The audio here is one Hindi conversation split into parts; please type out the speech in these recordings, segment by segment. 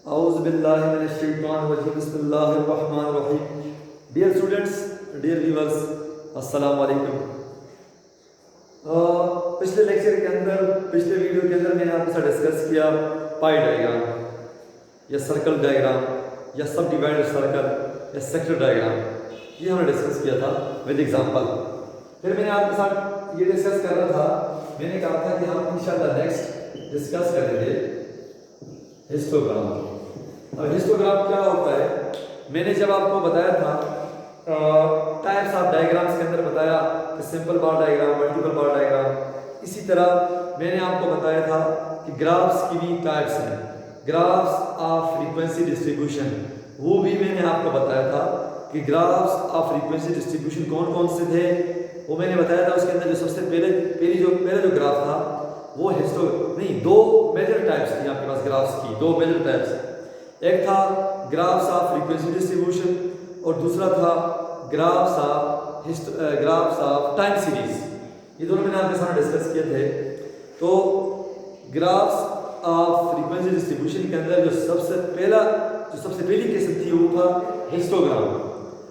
बिस्मिल्लाहिर्रहमानिर्रहीम। डियर स्टूडेंट्स, डियर व्यूअर्स, अस्सलाम वालेकुम। पिछले लेक्चर के अंदर, पिछले वीडियो के अंदर मैंने आपके साथ डिस्कस किया पाई डायग्राम या सर्कल डायग्राम या सब डिवाइडेड सर्कल या सेक्टर डायग्राम, ये हमने डिस्कस किया था विद एग्जांपल। फिर मैंने आपके साथ ये डिस्कस कर रहा था, मैंने कहा था कि हम इंशाल्लाह नेक्स्ट डिस्कस करेंगे हिस्टोग्राम। अब हिस्टोग्राम क्या होता है, मैंने जब आपको बताया था टाइप्स ऑफ डायग्राम्स के अंदर बताया कि सिंपल बार डायग्राम, मल्टीपल बार डायग्राम, इसी तरह मैंने आपको बताया था कि ग्राफ्स की भी टाइप्स हैं, ग्राफ्स ऑफ फ्रीक्वेंसी डिस्ट्रीब्यूशन, वो भी मैंने आपको बताया था कि ग्राफ्स ऑफ फ्रीक्वेंसी डिस्ट्रीब्यूशन कौन कौन से थे, वो मैंने बताया था। उसके अंदर जो सबसे पहले जो ग्राफ था वो दो मेजर टाइप्स थी आपके पास ग्राफ्स की, दो मेजर टाइप्स। एक था ग्राफ्स ऑफ फ्रीक्वेंसी डिस्ट्रीब्यूशन और दूसरा था ग्राफ्स ऑफ टाइम सीरीज। ये दोनों मैंने आपके साथ डिस्कस किए थे। तो ग्राफ्स ऑफ फ्रीक्वेंसी डिस्ट्रीब्यूशन के अंदर जो सबसे पहली किस्म थी वो था हिस्टोग्राम।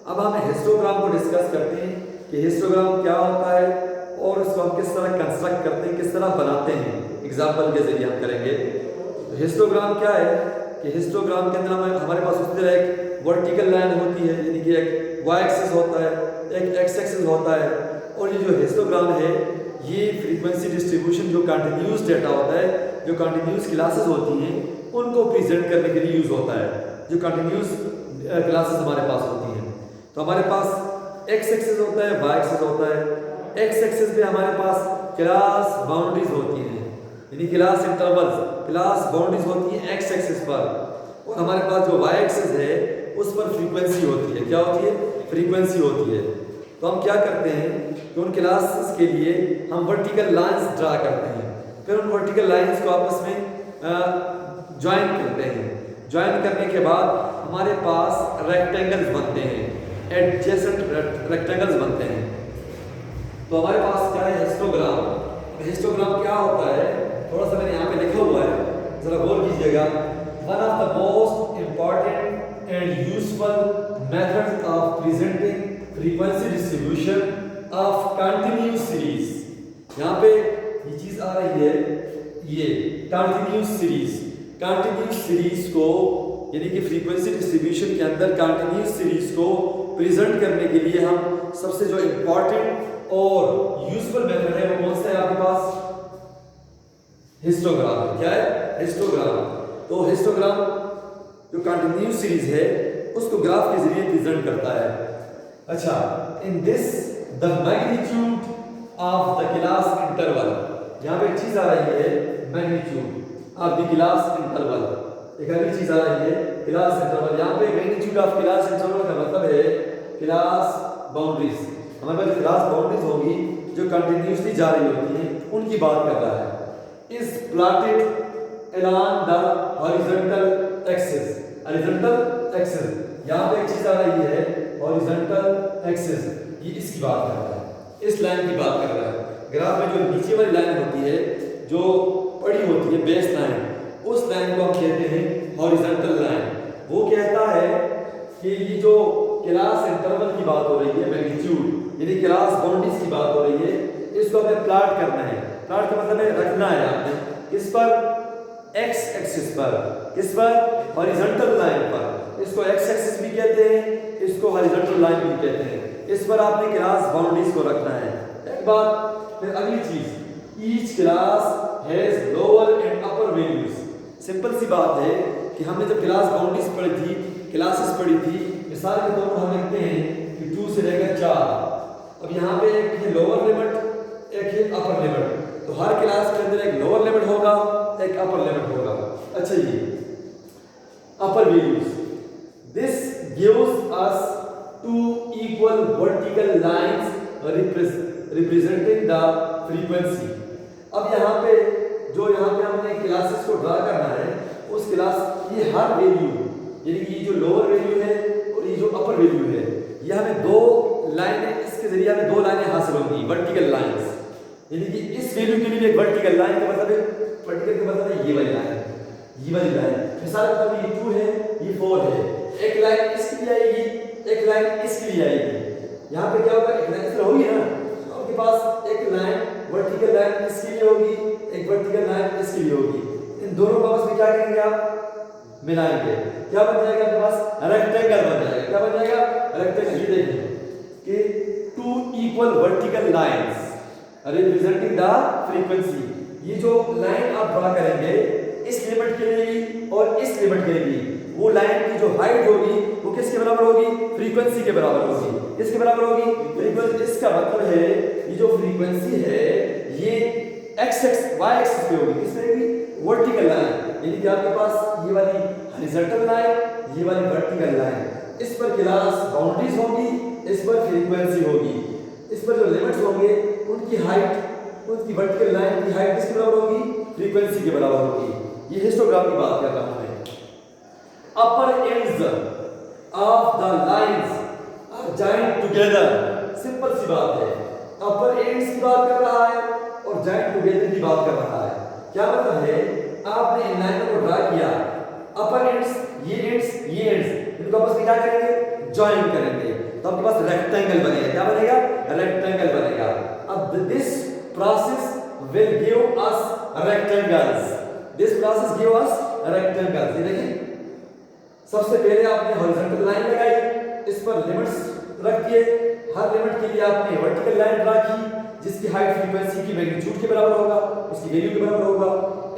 अब हम हिस्टोग्राम को डिस्कस करते हैं कि हिस्टोग्राम क्या होता है और इसको हम किस तरह कंस्ट्रक्ट करते हैं, किस तरह बनाते हैं, एग्जाम्पल के जरिए हम करेंगे। तो हिस्टोग्राम क्या है कि हिस्टोग्राम के अंदर हमारे पास उस तरह एक वर्टिकल लाइन होती है, यानी कि एक वाई एक्सिस होता है, एक एक्स एक्सिस होता है, और ये जो हिस्टोग्राम है ये फ्रीक्वेंसी डिस्ट्रीब्यूशन जो कंटिन्यूस डेटा होता है, जो कंटिन्यूस क्लासेस होती हैं उनको प्रेजेंट करने के लिए यूज होता है। जो कंटिन्यूस क्लासेस हमारे पास होती हैं, तो हमारे पास एक्स एक्सिस होता है, वाई एक्सिस होता है। एक्स एक्सिस पे हमारे पास क्लास बाउंड्रीज होती हैं, यानी क्लास इंटरवल्स, क्लास बाउंड्रीज होती हैं एक्स एक्सिस पर, और हमारे पास जो वाई एक्सिस है उस पर फ्रीक्वेंसी होती है। क्या होती है? फ्रीक्वेंसी होती है। तो हम क्या करते हैं कि उन क्लासेस के लिए हम वर्टिकल लाइंस ड्रा करते हैं, फिर उन वर्टिकल लाइंस को आपस में ज्वाइन करते हैं। ज्वाइन करने के बाद हमारे पास रेक्टेंगल्स बनते हैं, एडजेसेंट रेक्टेंगल्स बनते हैं। तो हमारे पास क्या है? हिस्टोग्राम। हिस्टोग्राम क्या होता है, थोड़ा सा मैंने यहाँ पे लिखा हुआ है, जरा गौर कीजिएगा। One of the most important and useful methods of presenting frequency distribution of continuous series. यहाँ पे ये चीज आ रही है, ये कंटिन्यूस सीरीज। कंटिन्यूस सीरीज को, यानी कि फ्रीक्वेंसी डिस्ट्रीब्यूशन के अंदर कंटिन्यूस सीरीज को प्रेजेंट करने के लिए हम सबसे जो इंपॉर्टेंट और यूजफुल मेथड है वो कौन सा है आपके पास? हिस्टोग्राम है। क्या है? हिस्टोग्राम। तो हिस्टोग्राम जो कंटिन्यूस सीरीज है उसको ग्राफ के जरिए प्रेजेंट करता है। अच्छा, in this the magnitude of the class interval, यहाँ पे एक चीज आ रही है magnitude of the class interval, एक अगली चीज आ रही है क्लास इंटरवल। यहाँ पे मैग्नीट्यूड ऑफ क्लास इंटरवल का मतलब है क्लास बाउंड्रीज। हमारे पास क्लास बाउंड्रीज होगी जो कंटिन्यूसली जा रही होती हैं, उनकी बात कर रहा है। Is plotted along the horizontal axis, horizontal axis। यहाँ पे एक चीज आ रही है horizontal axis, ये इसकी बात कर रहा है, इस लाइन की बात कर रहा है। ग्राफ में जो नीचे वाली लाइन होती है, जो पड़ी होती है बेस लाइन, उस लाइन को हम कहते हैं हॉरिजॉन्टल लाइन। वो कहता है कि ये जो क्लास इंटरवल की बात हो रही है, मैग्नीट्यूड यानी क्लास बाउंड्रीज की बात हो रही है, इसको हमें प्लॉट करना है। प्लॉट का मतलब है रखना है आपने किस पर? एक्स एक्सिस पर। किस पर? हॉरिजॉन्टल लाइन पर। इसको एक्स एक्सिस भी कहते हैं, इसको हॉरिजॉन्टल लाइन भी कहते हैं। इस पर आपने क्लास बाउंड्रीज को रखना है, एक बात। फिर अगली चीज, each class has lower and upper values. Simple सी बात है कि हमने जब क्लास बाउंड्रीज पढ़ी थी, क्लासेस पढ़ी थी, मिसाल के तौर पर हम लिखते हैं कि 2 से लेकर 4। अब यहाँ पे एक है लोअर लिमिट, एक है अपर लिमिट। तो हर क्लास के अंदर एक लोअर लिमिट होगा, एक अपर लिमिट होगा। अच्छा, ये upper values, this gives us 2 equal vertical lines representing the frequency. अब यहाँ पे हमने क्लासेस को ड्रा करना है, उस क्लास ये हर वैल्यू, यानी कि ये जो लोअर वैल्यू है और ये जो अपर वैल्यू है, ये हमें दो लाइनें, इसके जरिए हमें 2 लाइनें हासिल होंगी, वर्टिकल लाइंस। यानी कि इस वैल्यू के लिए एक वर्टिकल लाइन का मतलब है, वर्टिकल का मतलब है ये वाली लाइन, ये वाली लाइन, मिसाल के तौर पर ये 2 है, ये 4 है, एक लाइन इसके लिए आएगी, एक लाइन इसके लिए आएगी। यहाँ पे क्या होगा, एक लाइन इस तरह होगी ना, तो आपके पास एक लाइन वर्टिकल लाइन इसके लिए होगी, एक वर्टिकल लाइन इसके लिए होगी। इन दोनों को आपस में क्या करेंगे, आप मिलाएंगे, क्या बन जाएगा आपके पास, रेक्टेंगल बन जाएगा। क्या बन जाएगा, रेक्टेंगल। ये देखिए कि 2 equal vertical lines representing the frequency. ये जो लाइन आप ड्रा करेंगे इस लिमिट के लिए भी और इस लिमिट के लिए भी, वो लाइन की जो हाइट होगी वो किसके बराबर होगी, फ्रीक्वेंसी के बराबर होगी। किसके बराबर होगी, फ्रीक्वेंसी। इसका मतलब है ये जो फ्रीक्वेंसी है ये एक्स एक्स वाई एक्सिस पे होगी, किस पे होगी, वर्टिकल लाइन। यानी कि आपके पास ये वाली हॉरिजॉन्टल लाइन, ये वाली वर्टिकल लाइन, इस पर क्लास बाउंड्रीज होगी, इस पर फ्रीक्वेंसी होगी, इस पर जो लिमिट्स होंगे उनकी हाइट, उनकी वर्टिकल लाइन की हाइट किसके बराबर होगी, फ्रीक्वेंसी के बराबर होगी। ये हिस्टोग्राम की बात कर रहा हूं मैं। Upper ends of the lines are joined together. Simple सी बात है, अपर एंड्स की बात कर रहा है और जॉइंड टुगेदर की बात कर रहा है। क्या मतलब है, आपने इन लाइनों को ड्रा किया, अपर एंड्स, ये एंड्स, इनको आपस में क्या करेंगे, जॉइन करेंगे, तो आपके पास रेक्टेंगल बनेगा। क्या बनेगा, रेक्टेंगल बनेगा। अब this process will give us rectangles. This process give us rectangles. ये देखिए, सबसे पहले आपने हॉरिजॉन्टल लाइन लगाई, इस पर लिमिट्स रख दिए, हर लिमिट के लिए आपने वर्टिकल लाइन ड्रा की जिसकी हाइट फ्रीक्वेंसी की मैग्नीट्यूड के बराबर होगा, उसकी वैल्यू के बराबर होगा।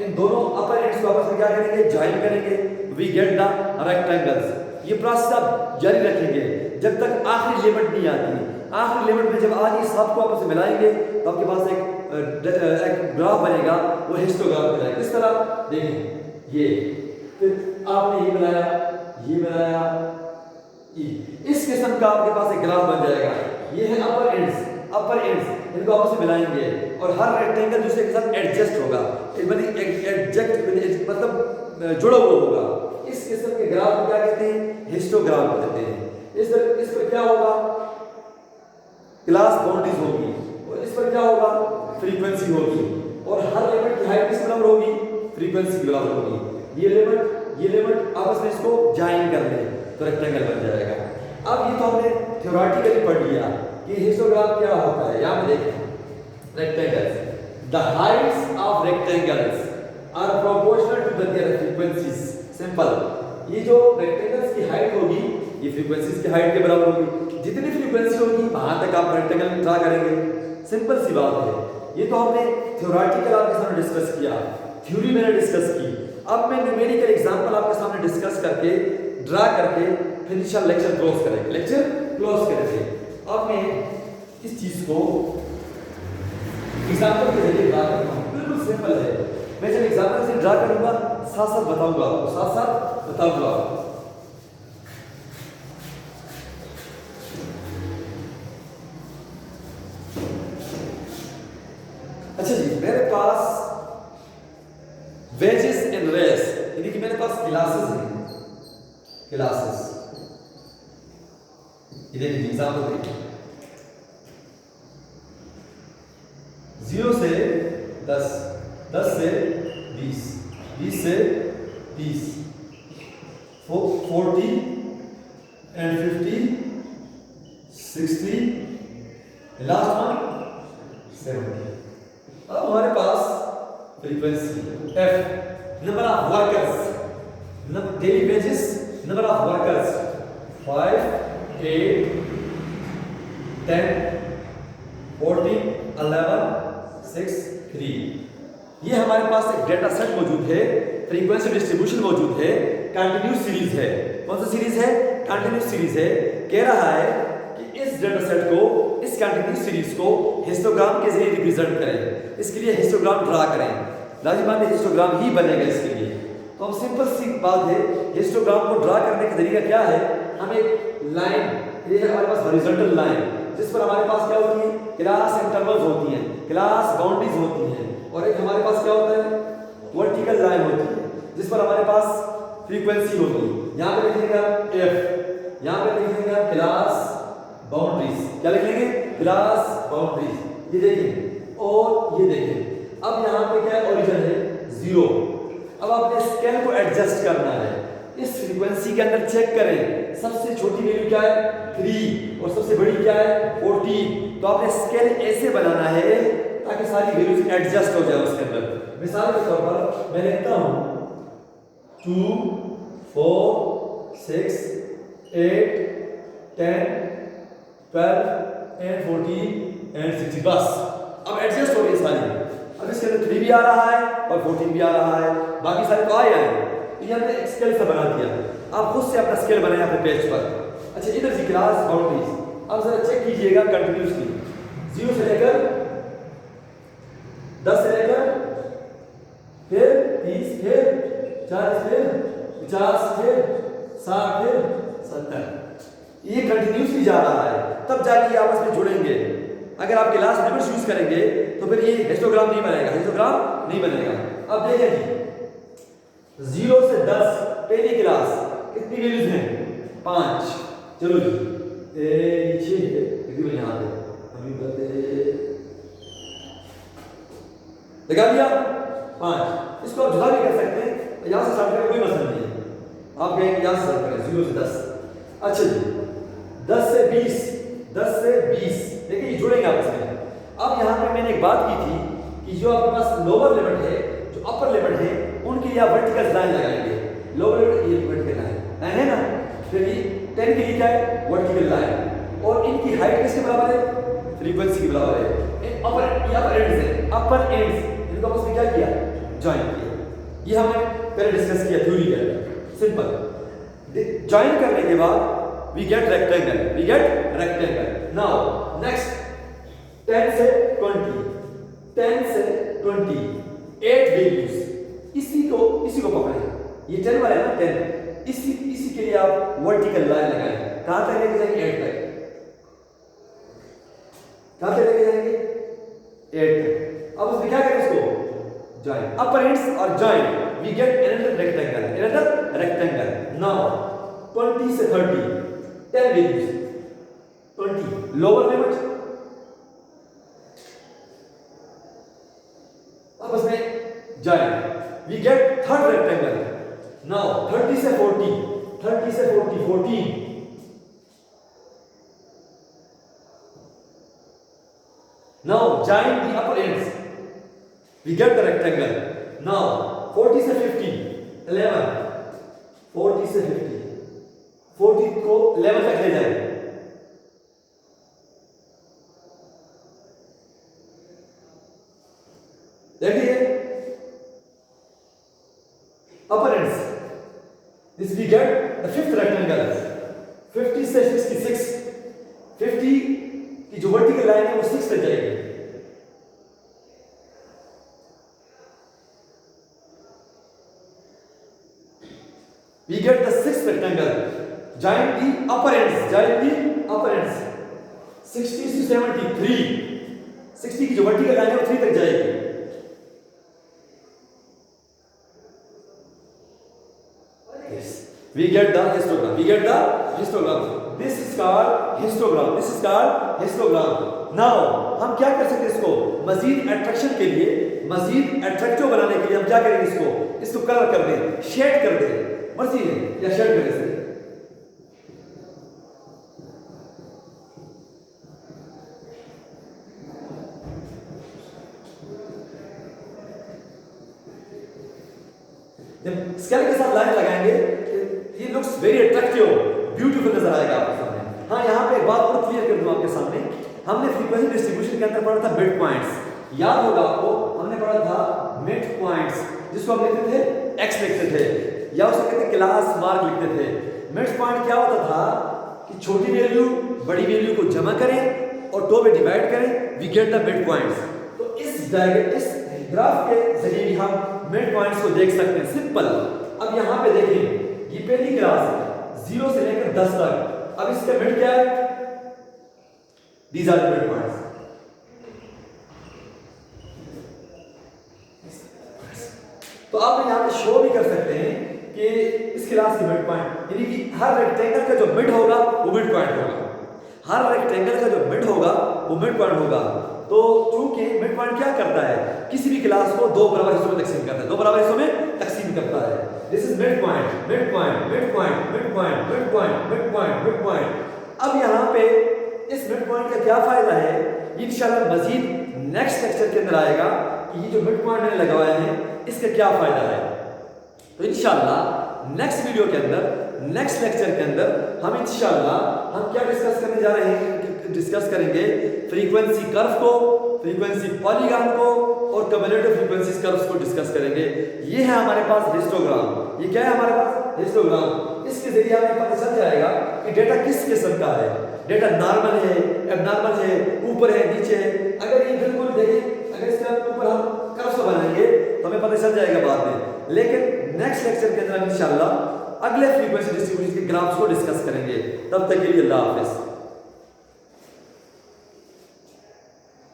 इन दोनों अपर एंड्स को आपस में क्या करेंगे, ज्वाइन करेंगे, वी गेट द रेक्टेंगल्स। ये प्रोसेस आप जारी रखेंगे जब तक आखिरी लिमिट नहीं आती। आखिरी लिमिट में जब आज इस सब को आपस में मिलाएंगे तो आपके पास एक ग्राफ बनेगा, वो हिस्टोग्राफ बनेगा। किस तरह, देखें ये, फिर आपने ये बनाया, ये बनाया, इस किस्म का आपके पास एक ग्राफ बन जाएगा। ये है अपर एंड्स, इनको आपस में मिलाएंगे और हर रेक्टेंगल दूसरे के साथ एडजस्ट होगा, एडजस्ट मतलब जुड़ा हुआ होगा। इस किस्म के ग्राफ को क्या कहते हैं, हिस्टोग्राफ कहते हैं। इस पर क्या होगा, क्लास बाउंड्रीज होगी और इस पर क्या होगा, फ्रीक्वेंसी होगी और हर लिमिट की हाइट किस बराबर होगी, फ्रीक्वेंसी के बराबर होगी। ये लिमिट आपस में इसको ज्वाइन कर लें तो रेक्टेंगल बन जाएगा। अब ये तो हमने थ्योरेटिकली पढ़ लिया कि हिस्टोग्राम क्या होता है। यहाँ पे देखें, rectangles, the heights of rectangles are proportional to their frequencies. Simple, ये जो रेक्टेंगल्स की हाइट होगी ये फ्रीक्वेंसीज की हाइट के बराबर होगी। जितनी फ्रीक्वेंसी होगी वहां तक आप रेक्टेंगल ड्रा करेंगे। सिंपल सी बात है। ये तो हमने थ्योरेटिकल आपके सामने डिस्कस किया, थ्योरी मैंने डिस्कस की। अब मैं न्यूमेरिकल एग्जांपल आपके सामने डिस्कस करके, ड्रा करके फिर इंशाल्लाह लेक्चर क्लोज करेंगे। अब मैं इस चीज को एग्जांपल के जरिए ड्रा करता हूं। बिल्कुल सिंपल है, मैं जब एग्जांपल से ड्रा करूंगा साथ साथ बताऊंगा आपको, अच्छा जी, मेरे पास वेजेस इन रेस, यानी कि मेरे पास क्लासेस हैं, क्लासेस। ये देखिए एग्जांपल देखिए, 0 से 10, 10 से 20, 20 से 30, 40 and 50, 60, लास्ट वन 70। अब हमारे पास frequency F, number of workers, daily wages, number of workers 5, 8, 10, 14, 11, 6, 3। ये हमारे पास एक डेटा सेट मौजूद है, फ्रीक्वेंसी डिस्ट्रीब्यूशन मौजूद है, कंटिन्यूस सीरीज है। कौन सा सीरीज है, कंटिन्यूस सीरीज है। कह रहा है कि इस डेटा सेट को, इस कंटिन्यूस सीरीज को हिस्टोग्राम के जरिए रिप्रेजेंट करें। इसके लिए हिस्टोग्राम ड्रा करें, लाजिमान हिस्टोग्राम ही बनेगा इसके लिए। तो हम सिंपल सी बात है, हिस्टोग्राम को ड्रा करने का तरीका क्या है, हम एक लाइन, ये है हमारे पास हॉरिजॉन्टल लाइन, जिस पर हमारे पास क्या होती है, क्लास इंटरवल्स होती हैं, क्लास बाउंड्रीज होती हैं, और एक हमारे पास क्या होता है, वर्टिकल लाइन होती है जिस पर हमारे पास फ्रीक्वेंसी होती है। यहाँ पे लिखेंगे आप F, यहाँ पे लिखेंगे आप क्लास बाउंड्रीज। क्या लिखेंगे, क्लास बाउंड्रीज। ये देखिए और ये देखिए। अब यहाँ पे क्या ओरिजिन है, 0, अब आपने स्केल को एडजस्ट करना है। इस फ्रीक्वेंसी के अंदर चेक करें, सबसे छोटी वैल्यू क्या है 3 और सबसे बड़ी क्या है 14। तो आपने स्केल ऐसे बनाना है ताकि सारी वैल्यूज एडजस्ट हो जाए उसके अंदर। मिसाल के तौर पर मैं लिखता हूं 2 4 6 8 10 12 and 14 and 16 बस अब एडजस्ट हो गई सारी। अब इसके अंदर 3 भी आ रहा है और 14 भी आ रहा है, बाकी सारे तो आए हैं। ये हमने एक स्केल से बना दिया। आप खुद से अपना स्केल बनाए अपने पेज पर। अच्छा, इधर से क्लास बाउंड्रीज अब जरा चेक कीजिएगा कंटिन्यूसली 0 से लेकर 10 से लेकर फिर 30 फिर 40 फिर 50 फिर 60 फिर 70, ये कंटिन्यूसली जा रहा है, तब जाके ये आपस में जुड़ेंगे। अगर आप क्लास लिमिट्स यूज करेंगे तो फिर ये हिस्टोग्राम नहीं बनेगा, हिस्टोग्राम नहीं बनेगा। अब देखें जी 0 से 10 पहली क्लास कितनी वैल्यूज हैं 5। चलो जी नीचे है यहाँ पे अभी लगा दिया 5। इसको आप जुदा भी कर सकते हैं, यहाँ से स्टार्ट करें कोई मसला नहीं है। आप कहेंगे यहाँ से स्टार्ट करें 0 से 10। अच्छा जी 10 से 20 10 से 20 देखिए ये जुड़ेंगे आपस में। अब यहाँ पे मैंने एक बात की थी कि जो आपके पास लोअर लिमिट है जो अपर लिमिट है उनके लिए आप वर्टिकल लाइन लगाएंगे। लोअर लिमिट ये वर्टिकल लाइन है ना, फिर ये 10 के लिए क्या है वर्टिकल लाइन, और इनकी हाइट किसके बराबर है फ्रीक्वेंसी के बराबर है। अपर एंड्स है, अपर एंड्स इनको आपस में क्या किया ज्वाइन किया। ये हमने पहले डिस्कस किया थ्योरी के अंदर। सिंपल ज्वाइन करने के बाद we get rectangle now next 10 से 20 10 से 20 8 वैल्यूज इसी को पकड़े। ये 10 वाला है ना 10, इसी के लिए आप वर्टिकल लाइन लगाएं। कहां तक लेके जाएंगे 8 तक। कहां तक लेके जाएंगे 8 तक। अब उसमें क्या करें इसको ज्वाइन अपर एंड्स और join we get another rectangle now 20 से 30 10 values 20 lower limit। अब इसमें join we get third rectangle now 30 से 40 14 now join the upper ends we get the rectangle now 40 से 50 11 40 से 50 40 को 11 तक ले जाए। देखिए upper ends this we get the fifth rectangle 50 से 66 50 की जो वर्टिकल लाइन है वो 6 तक जाएगी। we get the sixth rectangle join the upper ends 60 to 73 60 की जो वर्टिकल लाइन है वो 3 तक जाएगी। yes we get the histogram this is called histogram now हम क्या कर सकते हैं इसको मजीद अट्रैक्शन के लिए मजीद अट्रैक्टिव बनाने के लिए हम क्या करेंगे इसको कलर कर दें शेड कर दें मर्जी है या शेड कर दें। जब स्केल के साथ लाइन लगाएंगे ये लुक्स वेरी अट्रैक्टिव ब्यूटीफुल नजर आएगा आपके सामने। हाँ यहाँ पे एक बात और क्लियर कर दूं आपके सामने, हमने फ्रीक्वेंसी डिस्ट्रीब्यूशन के अंदर पढ़ा था मिड पॉइंट्स। याद होगा आपको हमने पढ़ा था मिड पॉइंट्स जिसको हम लिखते थे एक्स लिखते थे या उसे कहते थे क्लास मार्क लिखते थे। मिड पॉइंट क्या होता था कि छोटी वैल्यू बड़ी वैल्यू को जमा करें और 2 में डिवाइड करें we get the mid points. तो इस ग्राफ के जरिए हम मिड पॉइंट्स को देख सकते हैं सिंपल। अब यहाँ पे देखिए ये पहली क्लास है 0 से लेकर 10 तक। अब इसका मिड क्या है दीज आर मिड पॉइंट्स। तो आप यहाँ पे शो भी कर सकते हैं कि इस क्लास की मिड पॉइंट यानी कि हर रेक्टेंगल का जो मिड होगा वो मिड पॉइंट होगा, हर रेक्टेंगल का जो मिड होगा वो मिड पॉइंट होगा। तो चूंकि मिड पॉइंट क्या करता है किसी भी क्लास को 2 बराबर हिस्सों में तकसीम करता है, 2 बराबर हिस्सों में तकसीम करता है। This is mid point, mid point, mid point, mid point, mid point, mid point, mid point. अब यहाँ पे इस मिड पॉइंट का क्या फायदा है, इंशाल्लाह मजीद नेक्स्ट लेक्चर के अंदर आएगा कि ये जो मिड पॉइंट मैंने लगवाए हैं इसका क्या फायदा है। तो इंशाल्लाह नेक्स्ट वीडियो के अंदर, नेक्स्ट लेक्चर के अंदर हम इंशाल्लाह हम क्या डिस्कस करने जा रहे हैं, डिस्कस करेंगे फ्रीक्वेंसी कर्व को, फ्रीक्वेंसी पॉलीगॉन को और कम्युलेटिव फ्रीक्वेंसी कर्व्स को डिस्कस करेंगे। ये है हमारे पास हिस्टोग्राम। ये क्या है हमारे पास? हिस्टोग्राम। इसके जरिए हमें पता चल जाएगा कि डेटा किस किस्म का है, डेटा नॉर्मल है, एबनॉर्मल है, ऊपर है, नीचे है। अगर ये बिल्कुल देखें, अगर इसके ऊपर हम कर्व्स बनाएंगे तो हमें पता चल जाएगा बाद में। लेकिन नेक्स्ट लेक्चर के अंदर हम इंशाल्लाह अगले फ्रीक्वेंसी डिस्ट्रीब्यूशन के ग्राफ्स को डिस्कस करेंगे। तब तक के लिए अल्लाह हाफिज़।